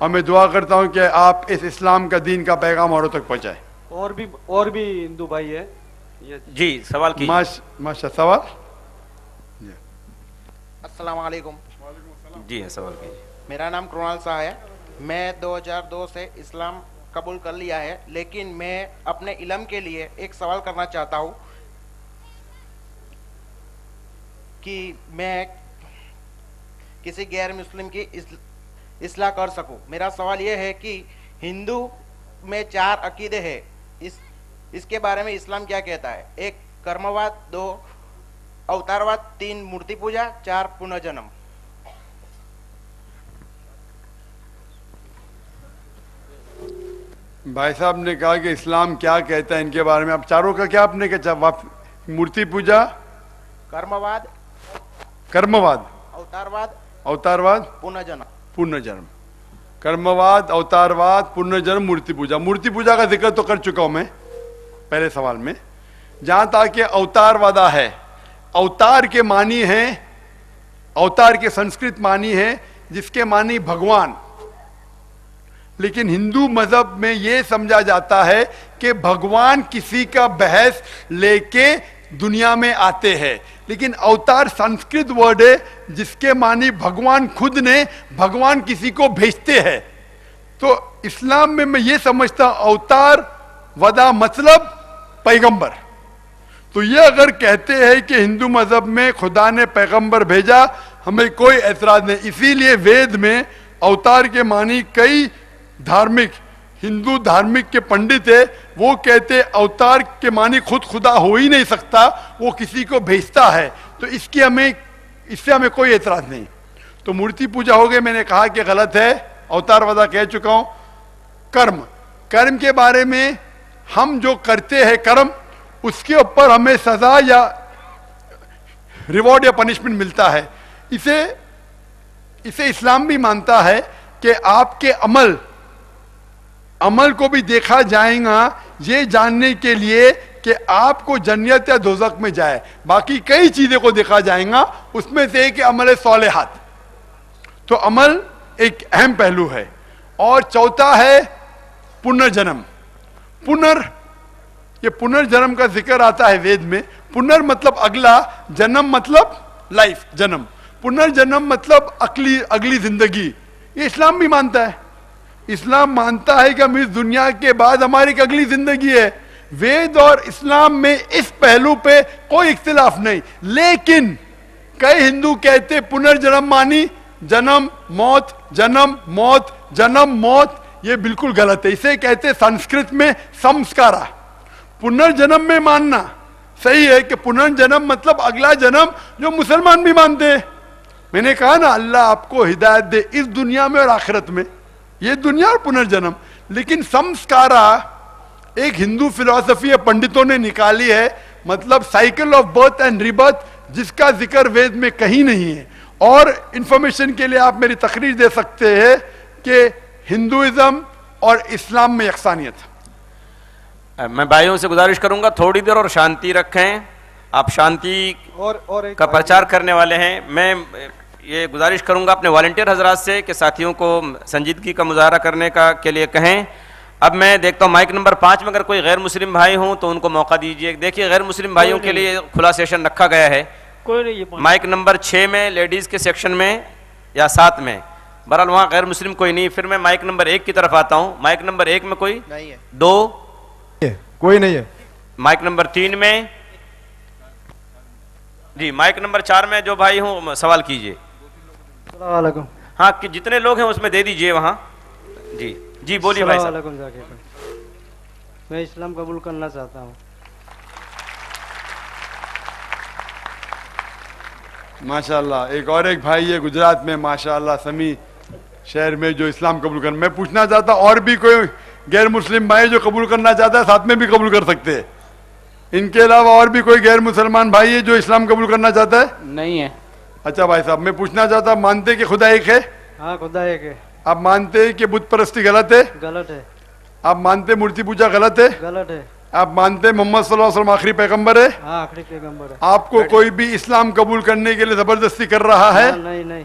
اور میں دعا کرتا ہوں کہ آپ اس اسلام کا دین کا پیغام اوروں تک پہنچائیں۔ اور بھی ہندو بھائی ہے جی سوال کی ماشاء سوال۔ السلام علیکم۔ جی سوال کیجیے۔ میرا نام کرونال شاہ ہے۔ میں 2002 سے اسلام قبول کر لیا ہے، لیکن میں اپنے علم کے لیے ایک سوال کرنا چاہتا ہوں کہ میں کسی غیر مسلم کی اصلاح کر سکوں۔ میرا سوال یہ ہے کہ ہندو میں 4 عقیدے ہیں، اس کے بارے میں اسلام کیا کہتا ہے؟ 1 کرمواد، 2 اوتارواد، 3 مورتی پوجا، 4 پنرجنم۔ بھائی صاحب نے کہا کہ اسلام کیا کہتا ہے ان کے بارے میں، اب چاروں کا کیا آپ نے کہا؟ مورتی پوجا، کرمواد، کرمواد، اوتارواد، پنرجنم۔ کرمواد، اوتارواد، پنرجنم، مورتی پوجا۔ مورتی پوجا کا ذکر تو کر چکا ہوں میں پہلے سوال میں۔ جہاں تک کہ اوتار ودا ہے، اوتار کے معنی ہیں، اوتار کے سنسکرت معنی ہے جس کے معنی بھگوان، لیکن ہندو مذہب میں یہ سمجھا جاتا ہے کہ بھگوان کسی کا بحث لے کے دنیا میں آتے ہیں، لیکن اوتار سنسکرت ورڈ ہے جس کے معنی بھگوان خود نے، بھگوان کسی کو بھیجتے ہیں۔ تو اسلام میں یہ سمجھتا ہوں اوتار ودا مطلب پیغمبر۔ تو یہ اگر کہتے ہیں کہ ہندو مذہب میں خدا نے پیغمبر بھیجا، ہمیں کوئی اعتراض نہیں۔ اسی لیے وید میں اوتار کے معنی کئی دھارمک ہندو دھارمک کے پنڈت ہے، وہ کہتے اوتار کے معنی خود خدا ہو ہی نہیں سکتا، وہ کسی کو بھیجتا ہے۔ تو اس سے ہمیں کوئی اعتراض نہیں۔ تو مورتی پوجا ہو گئے، میں نے کہا کہ غلط ہے، اوتار ودا کہہ چکا ہوں۔ کرم کے بارے میں، ہم جو کرتے ہیں کرم، اس کے اوپر ہمیں سزا یا ریوارڈ یا پنشمنٹ ملتا ہے۔ اسے اسلام بھی مانتا ہے کہ آپ کے عمل کو بھی دیکھا جائے گا، یہ جاننے کے لیے کہ آپ کو جنت یا دوزخ میں جائے۔ باقی کئی چیزیں کو دیکھا جائے گا، اس میں سے ایک عمل صالحات۔ تو عمل ایک اہم پہلو ہے۔ اور چوتھا ہے پنرجنم۔ یہ پنرجنم کا ذکر آتا ہے وید میں۔ پنر مطلب اگلا، جنم مطلب لائف، جنم۔ پنرجنم مطلب اگلی زندگی۔ یہ اسلام بھی مانتا ہے۔ اسلام مانتا ہے کہ ہم اس دنیا کے بعد ہماری ایک اگلی زندگی ہے۔ وید اور اسلام میں اس پہلو پہ کوئی اختلاف نہیں، لیکن کئی ہندو کہتے پنرجنم مانی جنم موت، جنم موت، جنم موت۔ یہ بالکل غلط ہے۔ اسے کہتے سنسکرت میں سمسکارا۔ پنرجنم میں ماننا صحیح ہے کہ پنرجنم مطلب اگلا جنم، جو مسلمان بھی مانتے ہیں۔ میں نے کہا نا اللہ آپ کو ہدایت دے اس دنیا میں اور آخرت میں، یہ دنیا اور پنرجنم۔ لیکن سمسکارا ایک ہندو فلسفی پنڈتوں نے نکالی ہے، مطلب cycle of birth and rebirth, جس کا ذکر وید میں کہیں نہیں ہے۔ اور انفارمیشن کے لیے آپ میری تقریر دے سکتے ہیں کہ ہندوازم اور اسلام میں یکسانیت۔ میں بھائیوں سے گزارش کروں گا تھوڑی دیر اور شانتی رکھیں، آپ شانتی کا پرچار کرنے والے ہیں۔ میں یہ گزارش کروں گا اپنے والنٹیئر حضرات سے کہ ساتھیوں کو سنجیدگی کا مظاہرہ کرنے کے لیے کہیں۔ اب میں دیکھتا ہوں مائک نمبر 5 میں اگر کوئی غیر مسلم بھائی ہوں تو ان کو موقع دیجیے۔ دیکھیے غیر مسلم بھائیوں کے لیے کھلا سیشن رکھا گیا ہے۔ مائک نمبر 6 میں لیڈیز کے سیکشن میں یا 7 میں، بہرحال وہاں غیر مسلم کوئی نہیں۔ پھر میں مائک نمبر 1 کی طرف آتا ہوں۔ مائک نمبر 1 میں کوئی نہیں ہے، 2 کوئی نہیں ہے۔ مائک نمبر 3 میں جی، مائک نمبر 4 میں جو بھائی ہوں سوال کیجیے۔ السلام علیکم۔ ہاں جتنے لوگ ہیں اس میں دے دیجئے وہاں۔ جی بولیے بھائی صاحب۔ السلام علیکم۔ میں اسلام قبول کرنا چاہتا ہوں۔ ماشاءاللہ ایک بھائی ہے گجرات میں، ماشاءاللہ سمی شہر میں، جو اسلام قبول کرنا۔ میں پوچھنا چاہتا ہوں اور بھی کوئی غیر مسلم بھائی جو قبول کرنا چاہتا ہے ساتھ میں بھی قبول کر سکتے ہیں؟ ان کے علاوہ اور بھی کوئی غیر مسلمان بھائی ہے جو اسلام قبول کرنا چاہتا ہے؟ نہیں ہے۔ اچھا بھائی صاحب، میں پوچھنا چاہتا ہوں مانتے کہ خدا ایک ہے؟ ہاں خدا ایک ہے۔ آپ مانتے کہ بت پرستی غلط ہے؟ غلط ہے۔ آپ مانتے مورتی پوجا غلط ہے؟ غلط ہے۔ آپ مانتے محمد صلی اللہ علیہ وسلم آخری پیغمبر ہے؟ ہاں آخری پیغمبر ہے۔ آپ کو کوئی بھی اسلام قبول کرنے کے لیے زبردستی کر رہا ہے؟ نہیں نہیں،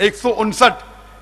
159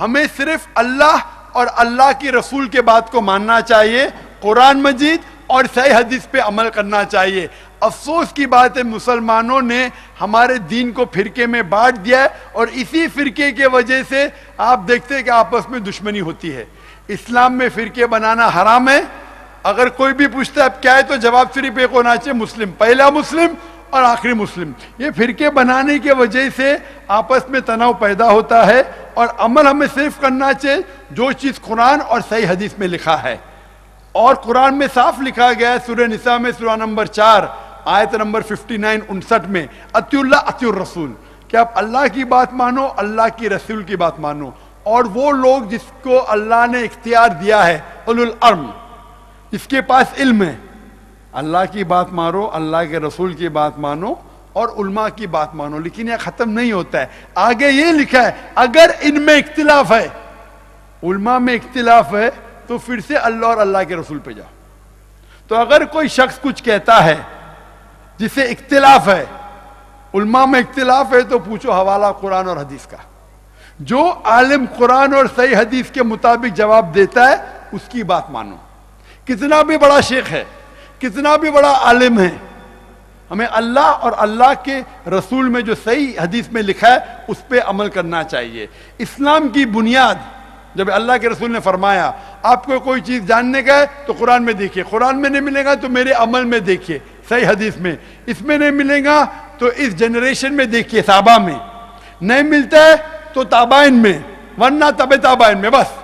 ہمیں صرف اللہ اور اللہ کی رسول کے بات کو ماننا چاہیے, قرآن مجید اور صحیح حدیث پہ عمل کرنا چاہیے. افسوس کی بات ہے مسلمانوں نے ہمارے دین کو فرقے میں بانٹ دیا ہے, اور اسی فرقے کے وجہ سے آپ دیکھتے ہیں کہ آپس میں دشمنی ہوتی ہے. اسلام میں فرقے بنانا حرام ہے. اگر کوئی بھی پوچھتا ہے اب کیا ہے تو جواب صرف ایک ہونا چاہیے, مسلم, پہلا مسلم اور آخری مسلم. یہ فرقے بنانے کی وجہ سے آپس میں تناؤ پیدا ہوتا ہے, اور عمل ہمیں صرف کرنا چاہیے جو چیز قرآن اور صحیح حدیث میں لکھا ہے. اور قرآن میں صاف لکھا گیا ہے سورہ نساء میں سورہ نمبر 4 آیت نمبر 59 میں, اطیعوا اللہ اطیعوا الرسول, کہ آپ اللہ کی بات مانو, اللہ کی رسول کی بات مانو. اور وہ لوگ جس کو اللہ نے اختیار دیا ہے, اولو العلم, جس کے پاس علم ہے, اللہ کی بات مانو, اللہ کے رسول کی بات مانو, اور علماء کی بات مانو. لیکن یہ ختم نہیں ہوتا ہے, آگے یہ لکھا ہے اگر ان میں اختلاف ہے, علماء میں اختلاف ہے, تو پھر سے اللہ اور اللہ کے رسول پہ جاؤ. تو اگر کوئی شخص کچھ کہتا ہے جسے اختلاف ہے, علماء میں اختلاف ہے, تو پوچھو حوالہ قرآن اور حدیث کا. جو عالم قرآن اور صحیح حدیث کے مطابق جواب دیتا ہے اس کی بات مانو. کتنا بھی بڑا شیخ ہے, کتنا بھی بڑا عالم ہے, ہمیں اللہ اور اللہ کے رسول میں جو صحیح حدیث میں لکھا ہے اس پہ عمل کرنا چاہیے. اسلام کی بنیاد, جب اللہ کے رسول نے فرمایا آپ کو کوئی چیز جاننے کا ہے تو قرآن میں دیکھیے, قرآن میں نہیں ملے گا تو میرے عمل میں دیکھیے, صحیح حدیث میں, اس میں نہیں ملے گا تو اس جنریشن میں دیکھیے, صحابہ میں نہیں ملتا ہے تو تابعین میں, ورنہ تبع تابعین میں. بس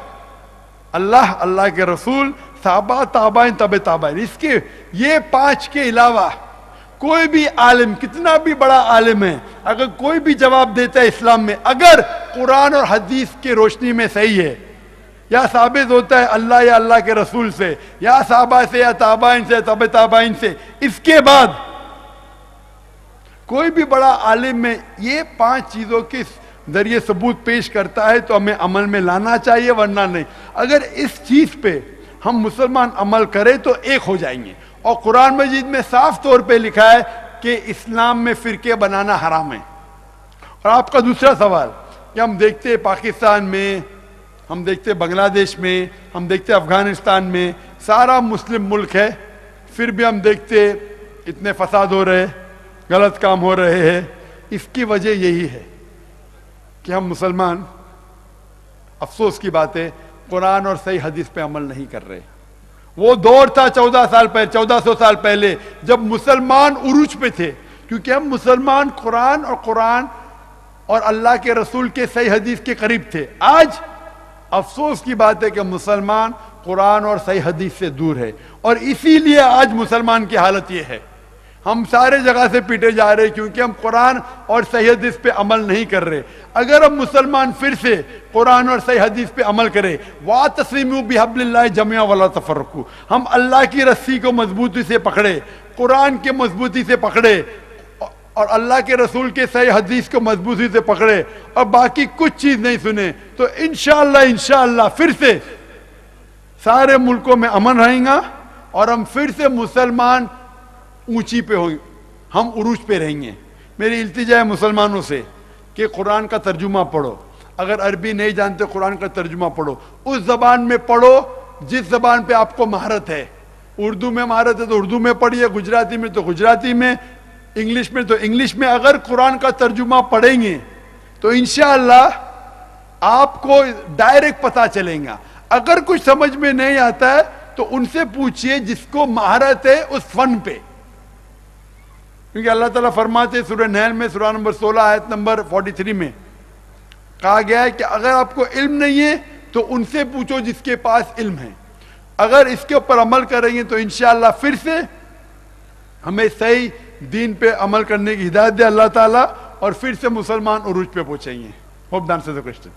اللہ, اللہ کے رسول, صحابہ, تابعین, تبع تابعین. اس کے یہ 5 کے علاوہ کوئی بھی عالم, کتنا بھی بڑا عالم ہے, اگر کوئی بھی جواب دیتا ہے اسلام میں, اگر قرآن اور حدیث کی روشنی میں صحیح ہے, یا ثابت ہوتا ہے اللہ یا اللہ کے رسول سے, یا صحابہ سے, یا تابعین سے, تبع تابعین سے, اس کے بعد کوئی بھی بڑا عالم میں یہ 5 چیزوں کے ذریعے ثبوت پیش کرتا ہے تو ہمیں عمل میں لانا چاہیے, ورنہ نہیں. اگر اس چیز پہ ہم مسلمان عمل کریں تو ایک ہو جائیں گے. اور قرآن مجید میں صاف طور پہ لکھا ہے کہ اسلام میں فرقے بنانا حرام ہے. اور آپ کا دوسرا سوال کہ ہم دیکھتے ہیں پاکستان میں, ہم دیکھتے بنگلہ دیش میں, ہم دیکھتے افغانستان میں, سارا مسلم ملک ہے, پھر بھی ہم دیکھتے اتنے فساد ہو رہے, غلط کام ہو رہے ہیں. اس کی وجہ یہی ہے کہ ہم مسلمان, افسوس کی بات ہے, قرآن اور صحیح حدیث پہ عمل نہیں کر رہے. وہ دور تھا 1400 سال پہلے جب مسلمان عروج پہ تھے, کیونکہ ہم مسلمان قرآن اور اللہ کے رسول کے صحیح حدیث کے قریب تھے. آج افسوس کی بات ہے کہ مسلمان قرآن اور صحیح حدیث سے دور ہے, اور اسی لیے آج مسلمان کی حالت یہ ہے. ہم سارے جگہ سے پیٹے جا رہے کیونکہ ہم قرآن اور صحیح حدیث پہ عمل نہیں کر رہے. اگر ہم مسلمان پھر سے قرآن اور صحیح حدیث پہ عمل کریں, وَاعْتَصِمُوا بِحَبْلِ اللَّهِ جَمِيعًا وَلَا تَفَرَّقُوا, ہم اللہ کی رسی کو مضبوطی سے پکڑے, قرآن کے مضبوطی سے پکڑے, اور اللہ کے رسول کے صحیح حدیث کو مضبوطی سے پکڑے, اور باقی کچھ چیز نہیں سنے, تو انشاءاللہ پھر سے سارے ملکوں میں امن رہیں گا, اور ہم پھر سے مسلمان اونچی پہ ہوں, ہم عروج پہ رہیں گے. میری التجا ہے مسلمانوں سے کہ قرآن کا ترجمہ پڑھو, اگر عربی نہیں جانتے قرآن کا ترجمہ پڑھو, اس زبان میں پڑھو جس زبان پہ آپ کو مہارت ہے. اردو میں مہارت ہے تو اردو میں پڑھیے, گجراتی میں تو گجراتی میں, انگلش میں تو انگلش میں. اگر قرآن کا ترجمہ پڑھیں گے تو انشاءاللہ آپ کو ڈائریکٹ پتہ چلے گا. اگر کچھ سمجھ میں نہیں آتا ہے تو ان سے پوچھئے جس کو مہارت ہے اس فن پہ, کیونکہ اللہ تعالیٰ فرماتے سورہ نحل میں سورہ نمبر 16 آیت نمبر 43 میں کہا گیا ہے کہ اگر آپ کو علم نہیں ہے تو ان سے پوچھو جس کے پاس علم ہے. اگر اس کے اوپر عمل کریں گے تو انشاءاللہ پھر سے ہمیں صحیح دین پہ عمل کرنے کی ہدایت دے اللہ تعالیٰ, اور پھر سے مسلمان عروج پہ پہنچیں گے. ہوپ ڈانسر دا کوسچن.